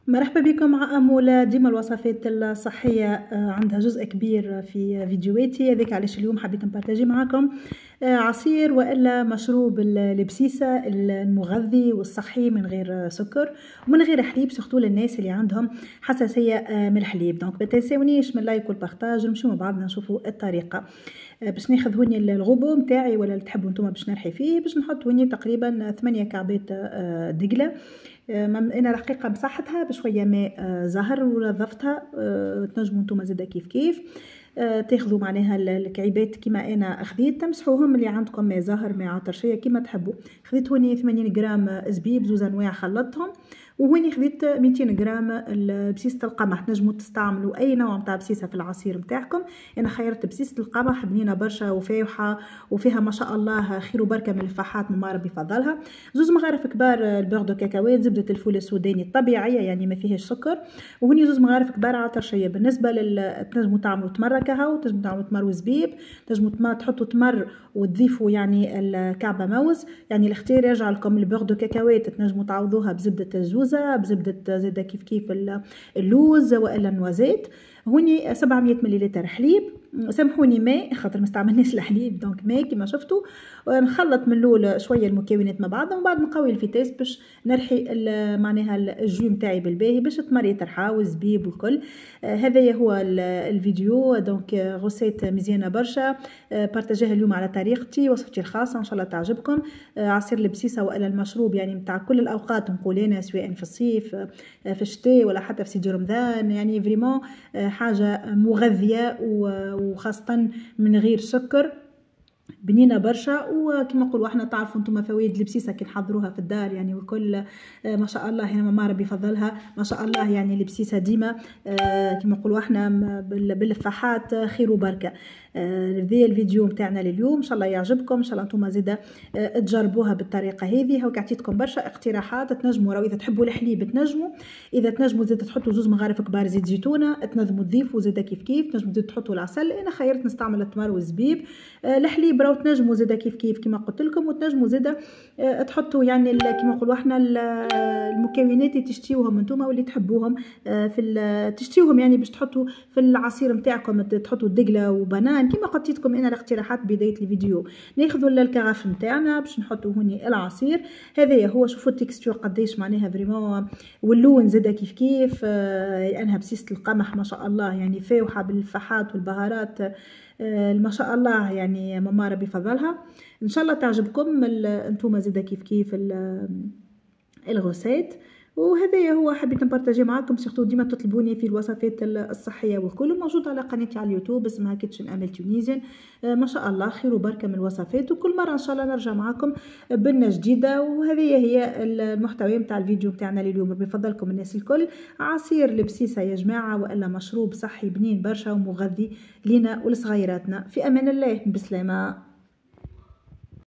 مرحبا بكم مع أمولة. ديما الوصفات الصحية عندها جزء كبير في فيديوهاتي، هذاك علاش اليوم حبيت نبارتاجي معاكم عصير والا مشروب البسيسة المغذي والصحي من غير سكر ومن غير حليب، سورتو للناس اللي عندهم حساسية من الحليب. دونك ما تنساونيش من لايك والبارتاج، نمشيو مع بعضنا نشوفوا الطريقة. باش ناخذ هوني الغبو نتاعي ولا اللي تحبوا نتوما باش نرحي فيه، باش نحط هوني تقريبا 8 كعبات دقلة. انا الحقيقه مسحتها بشويه ماء زهر ونظفتها. تنجموا نتوما زاده كيف كيف تاخذوا معناها الكعيبات كيما انا خذيت، تمسحوهم اللي عندكم ماء زهر ماء عطرشيه كيما تحبوا. خذيت هوني 80 غرام زبيب زوز انواع خلطتهم، وهوني خذيت 200 غرام بسيسه القمح. تنجموا تستعملوا اي نوع نتاع بسيسه في العصير نتاعكم. انا خيرت بسيسه القمح، بنينه برشا وفايحه وفيها ما شاء الله خير وبركه من الفحات مما ربي فضلها. زوز مغارف كبار البيغ دو كاكاوات، زبده الفول السوداني الطبيعيه يعني ما فيهاش سكر، وهوني زوز مغارف كبار عطرشيه. بالنسبه تنجموا تعملوا تمر كهو، تنجموا تعملوا تمر وزبيب، تنجموا تحطوا تمر وتضيفوا يعني الكعبه موز، يعني الاختيار يرجع لكم. البيغ دو كاكاوات تنجموا تعوضوها بزبده الزوزه، بزبده زاده كيف كيف اللوز والا النوازيت. هوني 700 مليلتر حليب، سامحوني ماء خاطر ما استعملناش الحليب، دونك ماء كما شفتوا. نخلط من الاول شويه المكونات مع بعض، ومن بعد نقوي الفيتاس باش نرحي معناها الجو نتاعي بالباهي باش التمر يترحى والزبيب والكل. هذايا هو الفيديو. دونك غوسيت مزيانه برشا، بارتاجيها اليوم على طريقتي وصفتي الخاصه، ان شاء الله تعجبكم. عصير البسيسه والا المشروب يعني نتاع كل الاوقات نقول انا، سواء في الصيف في الشتاء ولا حتى في سيدي رمضان، يعني فريمون حاجه مغذيه وخاصه من غير سكر، بنينه برشا. وكما نقولوا احنا تعرفوا انتم فوائد البسيسه كي نحضروها في الدار يعني، وكل ما شاء الله هنا ماما ربي يفضلها ما شاء الله. يعني البسيسه ديما كما نقولوا احنا بالفحات خير وبركه. هذا الفيديو نتاعنا لليوم، ان شاء الله يعجبكم، ان شاء الله انتم زاده تجربوها بالطريقه هذه. هاك عطيتكم برشا اقتراحات. تنجموا راهو اذا تحبوا الحليب تنجموا، اذا تنجموا زاده تحطوا زوز مغارف كبار زيت زيتونه، تنجموا تضيفوا زاده كيف كيف، تنجموا زاده تحطوا العسل. انا خيرت نستعمل التمر والزبيب. الحليب راهو تنجموا زاده كيف كيف كما قلت لكم، وتنجموا زاده تحطوا يعني كما نقولوا احنا المكونات اللي تشتيوهم انتوما واللي تحبوهم تشتيوهم يعني باش تحطوا في العصير نتاعكم. تحطوا دقله وبنان كما قلت لكم انا الاقتراحات بدايه الفيديو. ناخذوا الكرف نتاعنا باش نحطوا هوني العصير. هذايا هو، شوفوا التكستور قداش معناها فريمون، واللون زاده كيف كيف. لانها بسيسه القمح ما شاء الله يعني فاوحه بالفحات والبهارات ما شاء الله، يعني ماما ربي فضلها. ان شاء الله تعجبكم انتوما زاده كيف كيف الغوسيت. وهذا هو حبيت نبارطاجي معاكم. سيرتو ديما تطلبوني في الوصفات الصحيه والكل، موجود على قناتي على اليوتيوب اسمها كيتشن امل تونيزيان. ما شاء الله خير وبركه من الوصفات، وكل مره ان شاء الله نرجع معاكم بنه جديده. وهذه هي المحتوى نتاع الفيديو نتاعنا لليوم. ربي يفضلكم الناس الكل. عصير البسيسه يا جماعه والا مشروب صحي بنين برشا ومغذي لينا ولصغيراتنا. في امان الله، بسلامه.